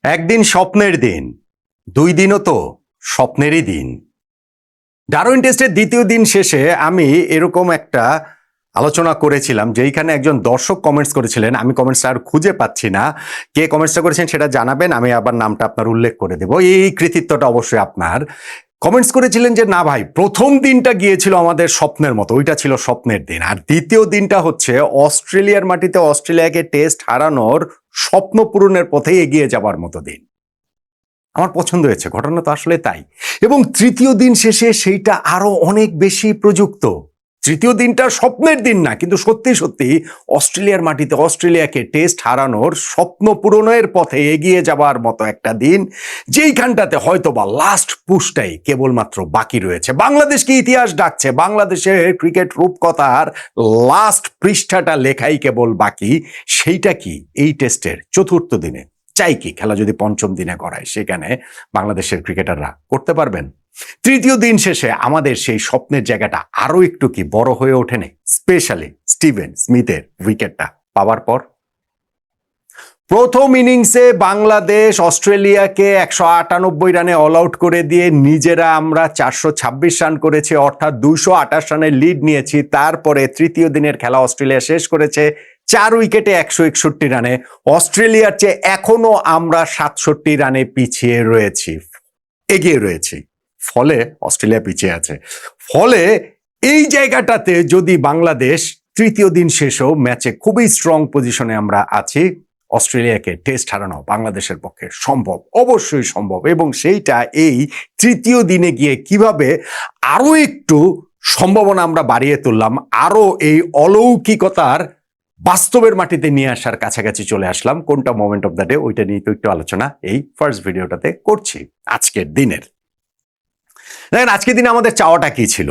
একদিন স্বপ্নের দিন, 2 দিনও তো স্বপ্নেরই দিন। ডারউইন টেস্টের দ্বিতীয় দিন শেষে আমি এরকম একটা আলোচনা করেছিলাম, যেইখানে একজন দর্শক কমেন্টস করেছিলেন। আমি কমেন্টসটা আর খুঁজে পাচ্ছি না, কে কমেন্টসটা করেছেন সেটা জানাবেন, আমি আবার নামটা আপনার উল্লেখ করে দেব। এই কৃতিত্বটা অবশ্যই আপনার। কমেন্টস করেছিলেন যে না ভাই, প্রথম দিনটা গিয়েছিল আমাদের স্বপ্নের মতো, ওইটা ছিল স্বপ্নের দিন, আর দ্বিতীয় দিনটা হচ্ছে অস্ট্রেলিয়ার মাটিতে অস্ট্রেলিয়াকে টেস্ট হারানোর স্বপ্ন পূরণের পথে এগিয়ে যাবার মতো দিন। আমার পছন্দ হয়েছে, ঘটনা তো আসলে তাই। এবং তৃতীয় দিন শেষে সেইটা আরো অনেক বেশি প্রযুক্ত। তৃতীয় দিনটা স্বপ্নের দিন না, কিন্তু সত্যি সত্যি অস্ট্রেলিয়ার মাটিতে অস্ট্রেলিয়াকে টেস্ট হারানোর স্বপ্ন পূরণের পথে এগিয়ে যাবার মতো একটা দিন, যেইখানটাতে হয়তোবা লাস্ট পুশটাই কেবলমাত্র বাকি রয়েছে। বাংলাদেশকে ইতিহাস ডাকছে, বাংলাদেশের ক্রিকেট রূপকথার লাস্ট পৃষ্ঠাটা লেখাই কেবল বাকি। সেইটা কি এই টেস্টের চতুর্থ দিনে? চাই কি খেলা যদি পঞ্চম দিনে করায়, সেখানে বাংলাদেশের ক্রিকেটাররা করতে পারবেন? তৃতীয় দিন শেষে আমাদের সেই স্বপ্নের জায়গাটা আরো একটু কি বড় হয়ে ওঠেনি, স্পেশালি স্টিভেন স্মিথের উইকেটটা পাওয়ার পর? প্রথম ইনিংসে বাংলাদেশ অস্ট্রেলিয়াকে 198 রানে অল আউট করে দিয়ে নিজেরা আমরা 426 রান করেছি, অর্থাৎ 228 রানের লিড নিয়েছি। তারপরে তৃতীয় দিনের খেলা অস্ট্রেলিয়া শেষ করেছে 4 উইকেটে 161 রানে। অস্ট্রেলিয়ার চেয়ে এখনো আমরা 67 রানে পিছিয়ে রয়েছি, এগিয়ে রয়েছি। ফলে অস্ট্রেলিয়া পিছিয়ে আছে। ফলে এই জায়গাটাতে যদি বাংলাদেশ তৃতীয় দিন শেষেও ম্যাচে খুবই স্ট্রং পজিশনে আমরা আছি, অস্ট্রেলিয়াকে টেস্ট হারানো বাংলাদেশের পক্ষে সম্ভব, অবশ্যই সম্ভব। এবং সেইটা এই তৃতীয় দিনে গিয়ে কিভাবে আরো একটু সম্ভাবনা আমরা বাড়িয়ে তুললাম, আরো এই অলৌকিকতার বাস্তবের মাটিতে নিয়ে আসার কাছাকাছি চলে আসলাম। কোনটা মোমেন্ট অফ দ্য ডে, ওইটা নিয়ে তো একটু আলোচনা এই ফার্স্ট ভিডিওটাতে করছি আজকের দিনের। দেখেন, আজকের দিনে আমাদের চাওয়াটা কি ছিল?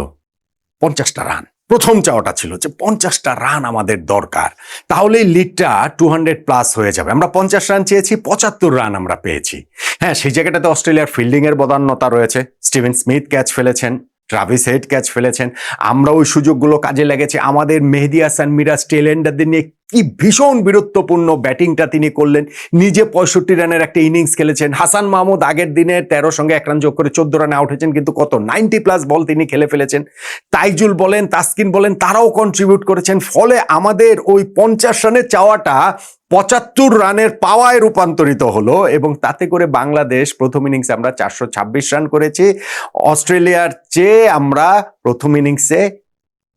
50টা রান। প্রথম চাওয়াটা ছিল যে 50টা রান আমাদের দরকার, তাহলে লিডটা 200+ হয়ে যাবে। আমরা 50 রান চেয়েছি, 75 রান আমরা পেয়েছি। হ্যাঁ, সেই জায়গাটাতে অস্ট্রেলিয়ার ফিল্ডিং এর বদান্যতা রয়েছে। স্টিভেন স্মিথ ক্যাচ ফেলেছেন, ট্রাভিস হেড ক্যাচ ফেলেছেন। আমরা ওই সুযোগগুলো কাজে লেগেছে। আমাদের মেহেদী হাসান মিরাজ টেলেন্ডারদের নিয়ে কি ভীষণ বীরত্বপূর্ণ ব্যাটিংটা তিনি করলেন। নিজে 65 রানের একটা ইনিংস খেলেছেন। হাসান মাহমুদ আগের দিনে 13 সঙ্গে 1 রান যোগ করে 14 রানে আউট হয়েছেন, কিন্তু কত 90+ বল তিনি খেলে ফেলেছেন। তাইজুল বলেন, তাসকিন বলেন, তারাও কন্ট্রিবিউট করেছেন। ফলে আমাদের ওই 50 রানের চাওয়াটা 75 রানের পাওয়ায় রূপান্তরিত হলো, এবং তাতে করে বাংলাদেশ প্রথম ইনিংসে আমরা 426 রান করেছি। অস্ট্রেলিয়ার চেয়ে আমরা প্রথম ইনিংসে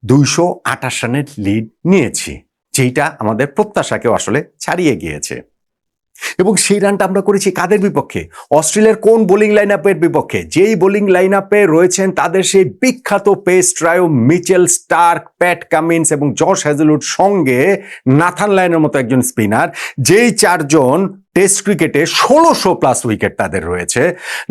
228 রানের লিড নিয়েছি, যেটা আমাদের প্রত্যাশাকেও আসলে ছাড়িয়ে গিয়েছে। এবং সেই রানটা আমরা করেছি কাদের বিপক্ষে? অস্ট্রেলিয়ার কোন বোলিং লাইন আপের বিপক্ষে? যেই বোলিং লাইন আপে রয়েছেন তাদের সেই বিখ্যাত pace trio Mitchell Starc, Pat Cummins এবং জশ হ্যাজেলউড, সঙ্গে নাথান লায়নের মতো একজন স্পিনার, যেই 4জন টেস্ট ক্রিকেটে 1600+ উইকেট তাদের রয়েছে।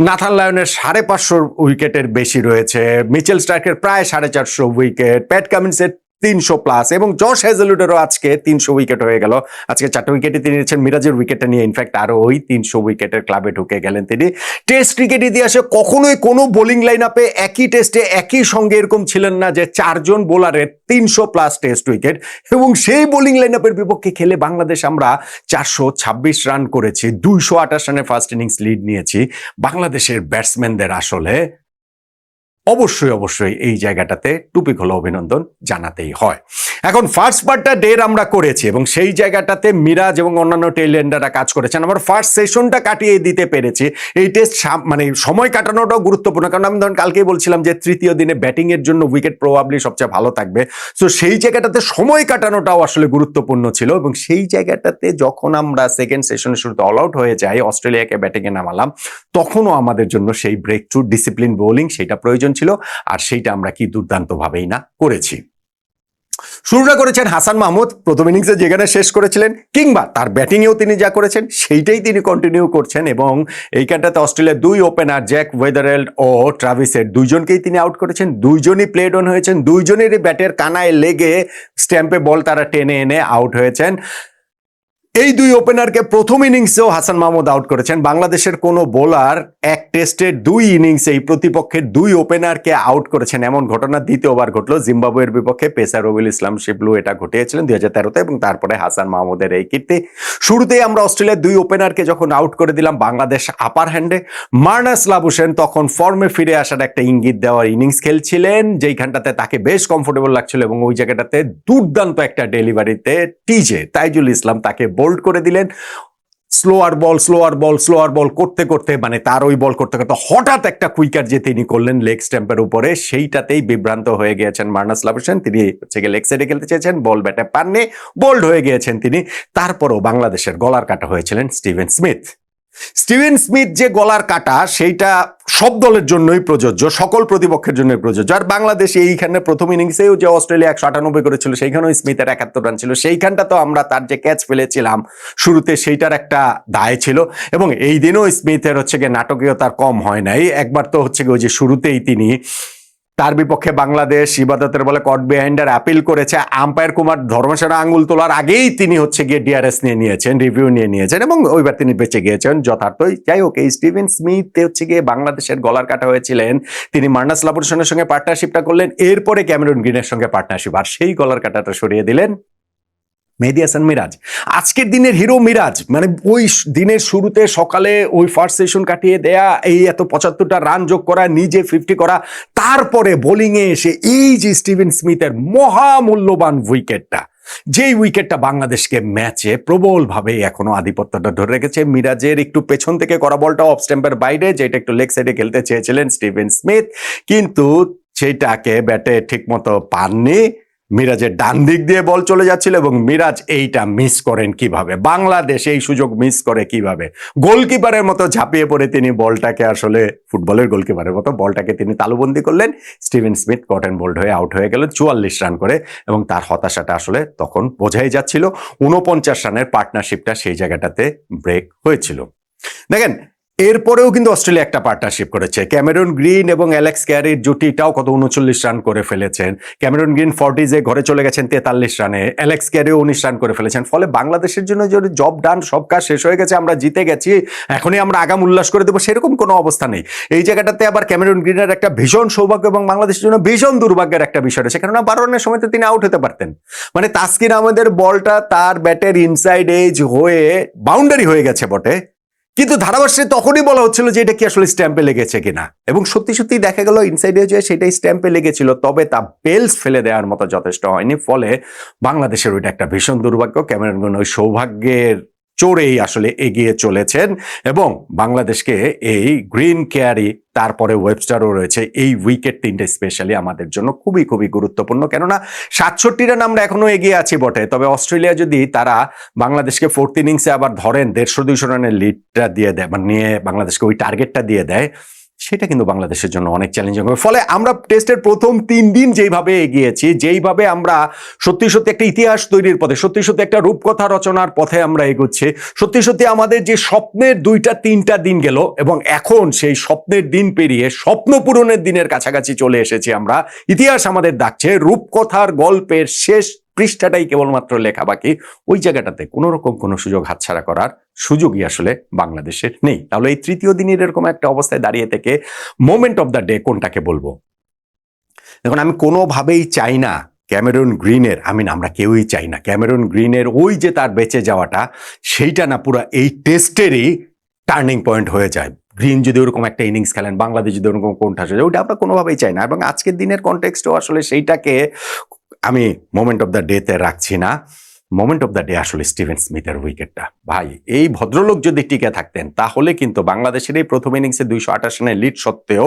নাথান লায়নের 550 উইকেটের বেশি রয়েছে, মিচেল স্টার্কের প্রায় 450 উইকেট, প্যাট কামিন্সের 300+, এবং জশ হ্যাজেলউডেরও আজকে 300 উইকেট হয়ে গেল। আজকে 4টা উইকেটে তিনি নিয়েছেন, মিরাজের উইকেটটা নিয়ে ইনফ্যাক্ট আরো ওই 300 উইকেটের ক্লাবে ঢুকে গেলেন তিনি। টেস্ট ক্রিকেট ইতিহাসে কখনোই কোনো বোলিং লাইন আপে একই টেস্টে একই সঙ্গে এরকম ছিলেন না যে 4জন বোলারের 300+ টেস্ট উইকেট। এবং সেই বোলিং লাইন আপের বিপক্ষে খেলে বাংলাদেশ আমরা 426 রান করেছি, 228 রানের ফার্স্ট ইনিংস লিড নিয়েছি। বাংলাদেশের ব্যাটসম্যানদের আসলে অবশ্যই এই জায়গাটাতে টুপি খোলা অভিনন্দন জানাতেই হয়। এখন ফার্স্ট পার্টটা ডের আমরা করেছি, এবং সেই জায়গাটাতে মিরাজ এবং অন্যান্য টেইলেন্ডাররা কাজ করেছেন। আমরা ফার্স্ট সেশনটা কাটিয়ে দিতে পেরেছি। এই টেস্ট মানে সময় কাটানোটাও গুরুত্বপূর্ণ, কারণ আমি ধরেন কালকেই বলছিলাম যে তৃতীয় দিনে ব্যাটিং এর জন্য উইকেট প্রবাবলি সবচেয়ে ভালো থাকবে। সো সেই জায়গাটাতে সময় কাটানোটাও আসলে গুরুত্বপূর্ণ ছিল, এবং সেই জায়গাটাতে যখন আমরা সেকেন্ড সেশনের শুরুতে অল আউট হয়ে যাই, অস্ট্রেলিয়াকে ব্যাটিংয়ে নামালাম, তখনও আমাদের জন্য সেই ব্রেক থ্রু ডিসিপ্লিন বোলিং সেটা প্রয়োজন ছিল, আর সেইটা আমরা কি দুর্দান্তভাবেই না করেছি। শুরুটা করেছেন হাসান মাহমুদ, প্রথম ইনিংসে যেখানে শেষ করেছিলেন, কিংবা তার ব্যাটিংয়েও তিনি যা করেছেন সেইটাই তিনি কন্টিনিউ করছেন। এবং এইখানটাতে অস্ট্রেলিয়ার 2 ওপেনার জ্যাক ওয়েদারল্ড ও ট্রাভিস হেড, 2জনকেই তিনি আউট করেছেন। 2জনই প্লেড অন হয়েছেন, 2জনেরই ব্যাটের কানায় লেগে স্ট্যাম্পে বল তারা টেনে এনে আউট হয়েছেন। এই দুই ওপেনারকে প্রথম ইনিংসেও হাসান মাহমুদ আউট করেছেন। বাংলাদেশের কোনো বোলার এক টেস্টের দুই ইনিংসে এই প্রতিপক্ষের দুই ওপেনারকে আউট করেছেন, এমন ঘটনা দ্বিতীয়বার ঘটলো। জিম্বাবুয়ের বিপক্ষে পেসার রবিউল ইসলাম শিবলু এটা ঘটিয়েছিলেন 2013-তে, এবং তারপরে হাসান মাহমুদের এই কীর্তি। শুরুতেই আমরা অস্ট্রেলিয়ার দুই ওপেনারকে যখন আউট করে দিলাম বাংলাদেশ আপার হ্যান্ডে, মার্নাস লাবুশেন তখন ফর্মে ফিরে আসার একটা ইঙ্গিত দেওয়ার ইনিংস খেলছিলেন, যেইখানটাতে তাকে বেশ কমফোর্টেবল লাগছিল, এবং ওই জায়গাটাতে দুর্দান্ত একটা ডেলিভারিতে টিজে তাইজুল ইসলাম তাকে বোল্ড করে দিলেন। স্লোয়ার বল করতে করতে, মানে তার ওই বল করতে করতে হঠাৎ একটা কুইকার যে তিনি করলেন লেগ স্ট্যাম্পের উপরে, সেইটাতেই বিভ্রান্ত হয়ে গিয়েছেন মার্নাস লাবুশেন। তিনি হচ্ছে লেগ সাইডে খেলতে চেয়েছেন, বল ব্যাটে পাননি, বোল্ড হয়ে গিয়েছেন তিনি। তারপরও বাংলাদেশের গলার কাটা হয়েছিলেন স্টিভেন স্মিথ। যে গলার কাটা, সেইটা সব দলের জন্যই প্রযোজ্য, সকল প্রতিপক্ষের জন্য প্রযোজ্য। আর বাংলাদেশ এইখানে প্রথম ইনিংসেও যে অস্ট্রেলিয়া 198 করেছিল, সেইখানেও স্মিথের 71 রান ছিল। সেইখানটা তো আমরা তার যে ক্যাচ ফেলেছিলাম শুরুতে, সেইটার একটা দায় ছিল। এবং এই দিনও স্মিথের হচ্ছে গিয়ে নাটকীয়তার কম হয় নাই। একবার তো হচ্ছে ওই যে শুরুতেই তিনি তার বিপক্ষে বাংলাদেশ ইবাদতের বলে কট বিহাইন্ডার অ্যাপিল করেছে, আম্পায়ার কুমার ধর্মসেনা আঙ্গুল তোলার আগেই তিনি হচ্ছে গিয়ে ডিআরএস নিয়ে নিয়েছেন, রিভিউ নিয়ে নিয়েছেন, এবং ওইবার তিনি বেঁচে গিয়েছেন যথার্থই। যাই হোক, এই স্টিভেন স্মিথ হচ্ছে গিয়ে বাংলাদেশের গলার কাটা হয়েছিলেন। তিনি মার্নাস লাবুশেনের সঙ্গে পার্টনারশিপটা করলেন, এরপরে ক্যামেরন গ্রিনের সঙ্গে পার্টনারশিপ, আর সেই গলার কাটাটা সরিয়ে দিলেন মেহেদী হাসান মিরাজ। আজকের দিনের হিরো মিরাজ, মানে ওই দিনের শুরুতে সকালে ওই ফার্স্ট সেশন কাটিয়ে দেয়া, এই এত 75টা রান যোগ করা, নিজে 50 করা, তারপরে বোলিংয়ে এসে এই যে স্টিভেন স্মিথের মহামূল্যবান উইকেটটা, যেই উইকেটটা বাংলাদেশকে ম্যাচে প্রবলভাবে এখনো আধিপত্যটা ধরে রেখেছে। মিরাজের একটু পেছন থেকে করা বলটা অফ স্ট্যাম্পের বাইরে, যেটা একটু লেগ সাইডে খেলতে চেয়েছিলেন স্টিভেন স্মিথ, কিন্তু সেইটাকে ব্যাটে ঠিক মতো পাননি। মিরাজের ডান দিক দিয়ে বল চলে যাচ্ছিল, এবং মিরাজ এইটা মিস করেন কিভাবে, বাংলাদেশ এই সুযোগ মিস করে কিভাবে, গোলকিপারের মতো ঝাঁপিয়ে পড়ে তিনি বলটাকে, আসলে ফুটবলের গোলকিপারের মতো বলটাকে তিনি তালুবন্দি করলেন। Steven Smith caught and bowled হয়ে আউট হয়ে গেলেন 44 রান করে, এবং তার হতাশাটা আসলে তখন বোঝাই যাচ্ছিল। 49 রানের পার্টনারশিপটা সেই জায়গাটাতে ব্রেক হয়েছিল। দেখেন, এরপরেও কিন্তু অস্ট্রেলিয়া একটা পার্টনারশিপ করেছে। ক্যামেরন গ্রিন এবং অ্যালেক্স ক্যারির জুটিটাও কত 39 রান করে ফেলেছেন। ক্যামেরন গ্রিন 40-এ ঘরে চলে গেছেন 43 রানে, অ্যালেক্স ক্যারিও 19 রান করে ফেলেছেন। ফলে বাংলাদেশের জন্য যে জব ডান, সব কাজ শেষ হয়ে গেছে, আমরা জিতে গেছি, এখনই আমরা আগাম উল্লাস করে দেবো, সেরকম কোনো অবস্থা নেই। এই জায়গাটাতে আবার ক্যামেরন গ্রিনের একটা ভীষণ সৌভাগ্য এবং বাংলাদেশের জন্য ভীষণ দুর্ভাগ্যের একটা বিষয় রয়েছে, কেননা 12 রানের সময় তো তিনি আউট হতে পারতেন। মানে তাসকিন আহমেদের বলটা তার ব্যাটের ইনসাইড এজ হয়ে বাউন্ডারি হয়ে গেছে বটে, কিন্তু ধারাভাষ্যে তখনই বলা হচ্ছিল যে এটা কি আসলে স্ট্যাম্পে লেগেছে কিনা, এবং সত্যি সত্যি দেখা গেল ইনসাইডে যে সেটাই স্ট্যাম্পে লেগেছিল, তবে তা বেলস ফেলে দেওয়ার মতো যথেষ্ট হয়নি। ফলে বাংলাদেশের ওইটা একটা ভীষণ দুর্ভাগ্য। ক্যামেরন গ্রিন ওই সৌভাগ্যের চোরেই আসলে এগিয়ে চলেছেন, এবং বাংলাদেশকে এই গ্রিন, ক্যারি, তারপরে ওয়েবস্টারও রয়েছে, এই উইকেট তিনটে স্পেশালি আমাদের জন্য খুবই খুবই গুরুত্বপূর্ণ। কেননা 67 রান আমরা এখনো এগিয়ে আছি বটে, তবে অস্ট্রেলিয়া যদি তারা বাংলাদেশকে ফোর্থ ইনিংসে আবার ধরেন 150-200 রানের লিডটা দিয়ে দেয়, মানে নিয়ে বাংলাদেশকে ওই টার্গেটটা দিয়ে দেয়, সেটা কিন্তু বাংলাদেশের জন্য অনেক চ্যালেঞ্জিং হবে। ফলে আমরা টেস্টের প্রথম 3 দিন যেইভাবে এগিয়েছি, যেইভাবে আমরা সত্যি সত্যি একটা ইতিহাস তৈরির পথে, সত্যি সত্যি একটা রূপকথা রচনার পথে আমরা এগোচ্ছি, সত্যি সত্যি আমাদের যে স্বপ্নের 2-3টা দিন গেল, এবং এখন সেই স্বপ্নের দিন পেরিয়ে স্বপ্ন পূরণের দিনের কাছাকাছি চলে এসেছি আমরা। ইতিহাস আমাদের ডাকছে, রূপকথার গল্পের শেষ পৃষ্ঠাটাই কেবলমাত্র লেখা বাকি। ওই জায়গাটাতে কোনো রকম কোনো সুযোগ হাতছাড়া করার সুযোগই আসলে বাংলাদেশের নেই। তাহলে এই তৃতীয় দিনের এরকম একটা অবস্থায় দাঁড়িয়ে থেকে মোমেন্ট অফ দ্য ডে কোনটাকে বলবো? দেখুন, আমি কোনোভাবেই চাই না ক্যামেরন গ্রিনের, আমরা কেউই চাই না ক্যামেরন গ্রিনের ওই যে তার বেঁচে যাওয়াটা, সেইটা না পুরো এই টেস্টেরই টার্নিং পয়েন্ট হয়ে যায়। গ্রিন যদি ওরকম একটা ইনিংস খেলেন, বাংলাদেশ যদি ওরকম কোনটা হয়ে যায়, ওইটা আমরা কোনোভাবেই চাই না। এবং আজকের দিনের কনটেক্সটেও আসলে সেইটাকে আমি মোমেন্ট অফ দ্য ডেতে রাখছি না। মোমেন্ট অফ দ্য ডে আসলে স্টিভেন স্মিথের উইকেটটা। ভাই, এই ভদ্রলোক যদি টিকে থাকতেন, তাহলে কিন্তু বাংলাদেশের এই প্রথম ইনিংসে 228 রানের লিড সত্ত্বেও,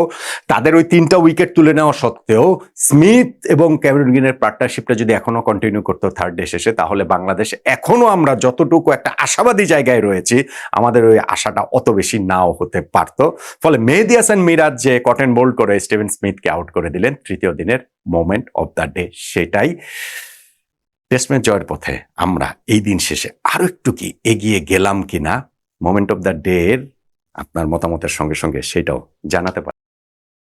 তাদের ওই 3টা উইকেট তুলে নেওয়া সত্ত্বেও, স্মিথ এবং ক্যামেরন গ্রিনের পার্টনারশিপটা যদি এখনো কন্টিনিউ করতো থার্ড ডে শেষে, তাহলে বাংলাদেশ এখনো আমরা যতটুকু একটা আশাবাদী জায়গায় রয়েছি, আমাদের ওই আশাটা অত বেশি নাও হতে পারতো। ফলে মেহেদী হাসান মিরাজ যে কট অ্যান্ড বোল্ড করে স্টিভেন স্মিথকে আউট করে দিলেন, তৃতীয় দিনের মোমেন্ট অফ দ্য ডে সেটাই। টেস্ট ম্যাচ জয়ের পথে আমরা এই দিন শেষে আরো একটু কি এগিয়ে গেলাম কিনা, মোমেন্ট অফ দ্য ডে এর আপনার মতামতের সঙ্গে সঙ্গে সেটাও জানাতে পারেন।